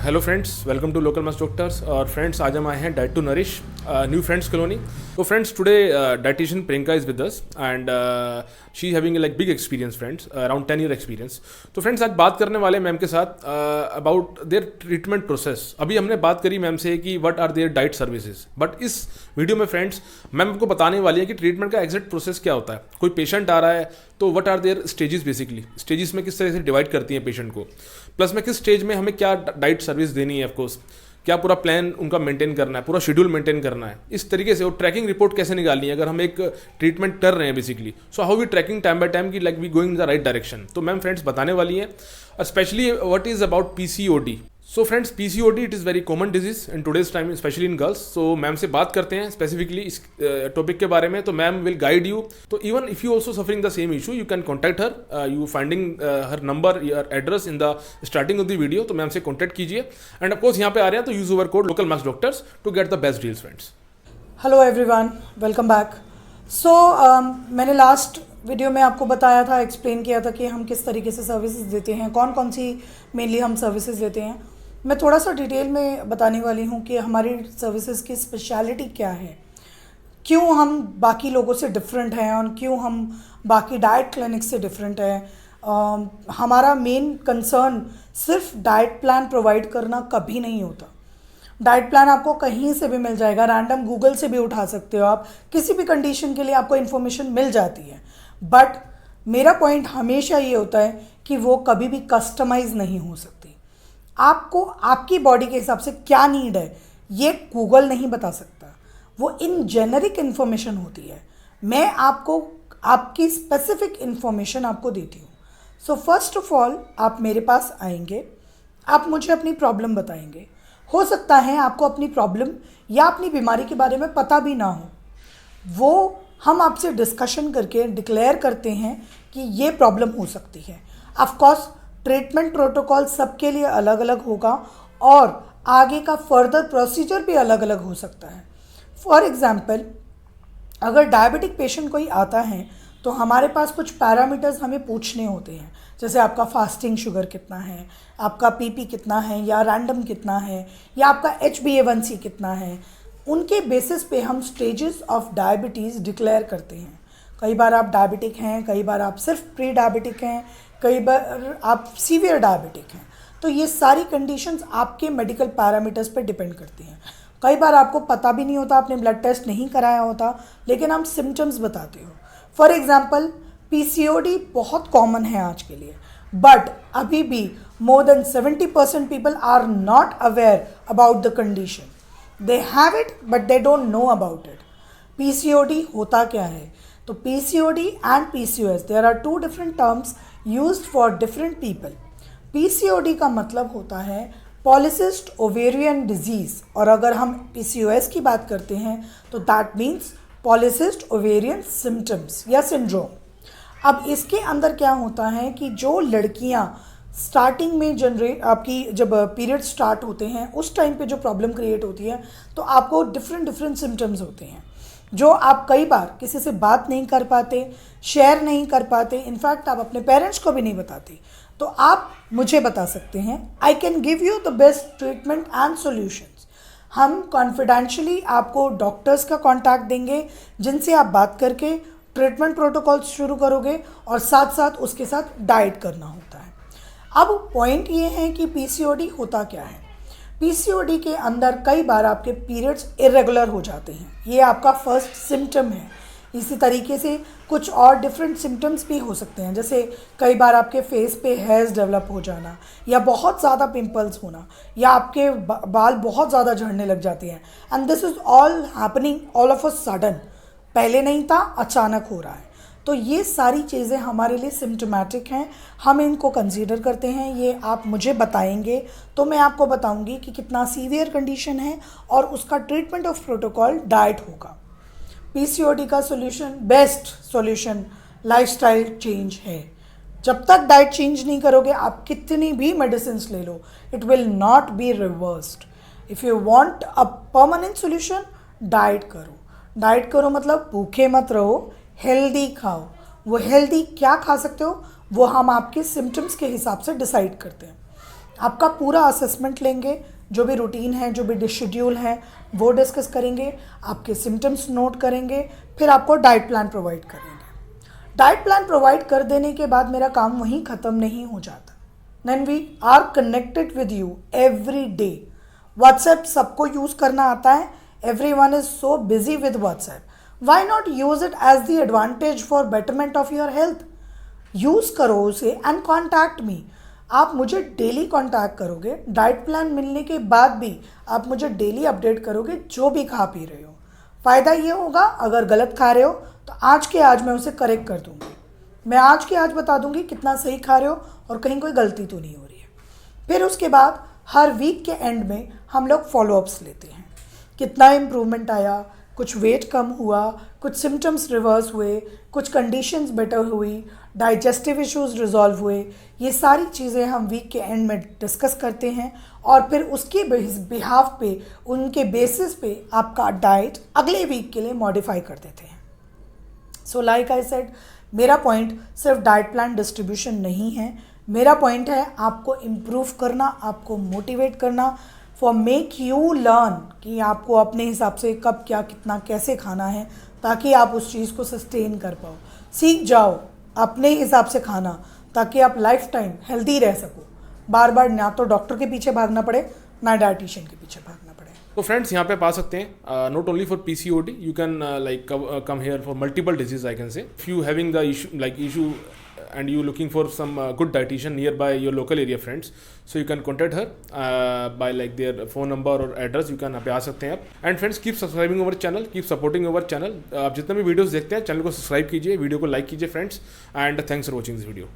Hello friends, welcome to local must doctors. और friends, आज हम आए हैं diet to nourish New Friends Colony. तो friends, today dietitian Priyanka is with us and she having like big experience friends, around 10 year experience. तो friends, आज बात करने वाले मैम के साथ अबाउट देयर ट्रीटमेंट प्रोसेस। अभी हमने बात करी मैम से कि what are their diet services, but इस वीडियो में फ्रेंड्स मैम आपको बताने वाली है कि ट्रीटमेंट का एग्जैक्ट प्रोसेस क्या होता है। कोई पेशेंट आ रहा है तो what are their stages, basically stages में किस तरह से डिवाइड करती हैं पेशेंट को, प्लस में किस स्टेज में हमें क्या डाइट सर्विस देनी है, ऑफकोर्स क्या पूरा प्लान उनका मेंटेन करना है, पूरा शेड्यूल मेंटेन करना है, इस तरीके से। और ट्रैकिंग रिपोर्ट कैसे निकालनी है अगर हम एक ट्रीटमेंट कर रहे हैं basically. So how we tracking time by time की like we going in the right direction. तो मैम फ्रेंड्स बताने वाली है, specially what is about PCOD. So friends, PCOD it is very common disease in today's time, specially in girls. So ma'am से बात करते हैं specifically इस topic के बारे में। तो मैम विल गाइड यू। तो even if you also suffering the same issue, you can contact her, you finding her number या address in the starting of the video. तो मैम से कॉन्टैक्ट कीजिए। एंड ऑफकोर्स यहाँ पे आ रहे हैं तो use our code local max doctors to get the best deals friends. Hello everyone, welcome back. So मैंने लास्ट वीडियो में आपको बताया था, एक्सप्लेन किया था कि हम किस तरीके से सर्विसेज देते हैं, कौन कौन सी मेनली हम सर्विसेज देते हैं। मैं थोड़ा सा डिटेल में बताने वाली हूँ कि हमारी सर्विसेज की स्पेशलिटी क्या है, क्यों हम बाकी लोगों से डिफरेंट हैं और क्यों हम बाकी डाइट क्लिनिक से डिफरेंट हैं। हमारा मेन कंसर्न सिर्फ डाइट प्लान प्रोवाइड करना कभी नहीं होता। डाइट प्लान आपको कहीं से भी मिल जाएगा, रैंडम गूगल से भी उठा सकते हो आप, किसी भी कंडीशन के लिए आपको इन्फॉर्मेशन मिल जाती है। बट मेरा पॉइंट हमेशा ये होता है कि वो कभी भी कस्टमाइज नहीं हो सकती। आपको आपकी बॉडी के हिसाब से क्या नीड है ये गूगल नहीं बता सकता, वो इन जेनरिक इन्फॉर्मेशन होती है। मैं आपको आपकी स्पेसिफिक इन्फॉर्मेशन आपको देती हूँ। सो फर्स्ट ऑफ ऑल, आप मेरे पास आएंगे, आप मुझे अपनी प्रॉब्लम बताएंगे। हो सकता है आपको अपनी प्रॉब्लम या अपनी बीमारी के बारे में पता भी ना हो, वो हम आपसे डिस्कशन करके डिक्लेयर करते हैं कि ये प्रॉब्लम हो सकती है। ऑफ कोर्स ट्रीटमेंट प्रोटोकॉल सबके लिए अलग अलग होगा और आगे का फर्दर प्रोसीजर भी अलग अलग हो सकता है। फॉर एग्जांपल, अगर डायबिटिक पेशेंट कोई आता है तो हमारे पास कुछ पैरामीटर्स हमें पूछने होते हैं, जैसे आपका फास्टिंग शुगर कितना है, आपका पीपी कितना है या रैंडम कितना है, या आपका HbA1c कितना है। उनके बेसिस पे हम स्टेजेस ऑफ डायबिटीज़ डिक्लेयर करते हैं। कई बार आप डायबिटिक हैं, कई बार आप सिर्फ प्री डायबिटिक हैं, कई बार आप सीवियर डायबिटिक हैं। तो ये सारी कंडीशंस आपके मेडिकल पैरामीटर्स पे डिपेंड करती हैं। कई बार आपको पता भी नहीं होता, आपने ब्लड टेस्ट नहीं कराया होता, लेकिन हम सिम्टम्स बताते हो। फॉर एग्जांपल, पीसीओडी बहुत कॉमन है आज के लिए, बट अभी भी more than 70% people are not aware about the condition. They have it but they don't know about it. PCOD होता क्या है? तो PCOD and PCOS, there are two different terms used for different people. PCOD का मतलब होता है पॉलिसिस्ट ovarian disease, और अगर हम पीसीओएस की बात करते हैं तो दैट मीन्स पॉलिसिस्ट ओवेरियन सिम्टम्स या सिंड्रोम। अब इसके अंदर क्या होता है कि जो लड़कियां स्टार्टिंग में आपकी जब पीरियड स्टार्ट होते हैं उस टाइम पे जो प्रॉब्लम क्रिएट होती है, तो आपको डिफरेंट सिम्टम्स होते हैं जो आप कई बार किसी से बात नहीं कर पाते, शेयर नहीं कर पाते, इनफैक्ट आप अपने पेरेंट्स को भी नहीं बताते। तो आप मुझे बता सकते हैं, I can give you the best treatment and solutions. हम कॉन्फिडेंशियली आपको डॉक्टर्स का कॉन्टैक्ट देंगे जिनसे आप बात करके ट्रीटमेंट प्रोटोकॉल शुरू करोगे और साथ साथ उसके साथ डाइट करना होता है। अब पॉइंट ये है कि पीसीओडी होता क्या है। पीसीओडी के अंदर कई बार आपके पीरियड्स इरेगुलर हो जाते हैं, ये आपका फर्स्ट सिम्टम है। इसी तरीके से कुछ और डिफरेंट सिम्टम्स भी हो सकते हैं, जैसे कई बार आपके फेस पे हेयर्स डेवलप हो जाना, या बहुत ज़्यादा पिंपल्स होना, या आपके बाल बहुत ज़्यादा झड़ने लग जाते हैं। And this is all happening all of a sudden, पहले नहीं था, अचानक हो रहा है। तो ये सारी चीज़ें हमारे लिए सिम्टोमेटिक हैं, हम इनको कंसीडर करते हैं। ये आप मुझे बताएंगे तो मैं आपको बताऊंगी कि कितना सीवियर कंडीशन है और उसका ट्रीटमेंट ऑफ प्रोटोकॉल डाइट होगा। पीसीओडी का solution, best solution lifestyle change है। जब तक डाइट चेंज नहीं करोगे, आप कितनी भी मेडिसिन ले लो, it will not be reversed. If you want a permanent solution, diet करो। डाइट करो मतलब भूखे मत रहो, हेल्दी खाओ। वो हेल्दी क्या खा सकते हो वो हम आपके सिम्टम्स के हिसाब से डिसाइड करते हैं। आपका पूरा असेसमेंट लेंगे, जो भी रूटीन है, जो भी शेड्यूल है वो डिस्कस करेंगे, आपके सिम्टम्स नोट करेंगे, फिर आपको डाइट प्लान प्रोवाइड करेंगे। डाइट प्लान प्रोवाइड कर देने के बाद मेरा काम वहीं ख़त्म नहीं हो जाता। Then we are connected with you every day. WhatsApp सबको यूज़ करना आता है, everyone is so busy with WhatsApp. Why not use it as the advantage for betterment of your health? Use करो उसे एंड कॉन्टैक्ट मी। आप मुझे daily contact करोगे, diet plan मिलने के बाद भी आप मुझे डेली अपडेट करोगे जो भी खा पी रहे हो। फ़ायदा ये होगा, अगर गलत खा रहे हो तो आज के आज मैं उसे करेक्ट कर दूँगी। मैं आज के आज बता दूँगी कितना सही खा रहे हो और कहीं कोई गलती तो नहीं हो रही है। फिर उसके बाद हर वीक के एंड में हम लोग फॉलोअप्स लेते हैं, कितना इम्प्रूवमेंट आया, कुछ वेट कम हुआ, कुछ सिम्टम्स रिवर्स हुए, कुछ कंडीशंस बेटर हुई, डाइजेस्टिव इश्यूज रिजॉल्व हुए। ये सारी चीज़ें हम वीक के एंड में डिस्कस करते हैं और फिर उसके बिहाफ पे, उनके बेसिस पे आपका डाइट अगले वीक के लिए मॉडिफाई कर देते हैं। सो लाइक आई सेड, मेरा पॉइंट सिर्फ डाइट प्लान डिस्ट्रीब्यूशन नहीं है, मेरा पॉइंट है आपको इम्प्रूव करना, आपको मोटिवेट करना, फॉर मेक यू लर्न कि आपको अपने हिसाब से कब क्या कितना कैसे खाना है, ताकि आप उस चीज़ को सस्टेन कर पाओ। सीख जाओ अपने हिसाब से खाना, ताकि आप लाइफ टाइम हेल्दी रह सको, बार बार ना तो डॉक्टर के पीछे भागना पड़े ना डाइटिशियन के पीछे भागना पड़े। तो फ्रेंड्स यहाँ पे आप आ सकते हैं, not only for PCOD, you can like come here for multiple disease I can say. If you having the issue and you looking for some good dietitian nearby your local area friends, so you can contact her by like their phone number or address, you can आ सकते हैं आप। and friends keep subscribing our channel, keep supporting our channel। आप जितने भी videos देखते हैं channel को subscribe कीजिए, वीडियो को लाइक कीजिए friends, and thanks for watching this video।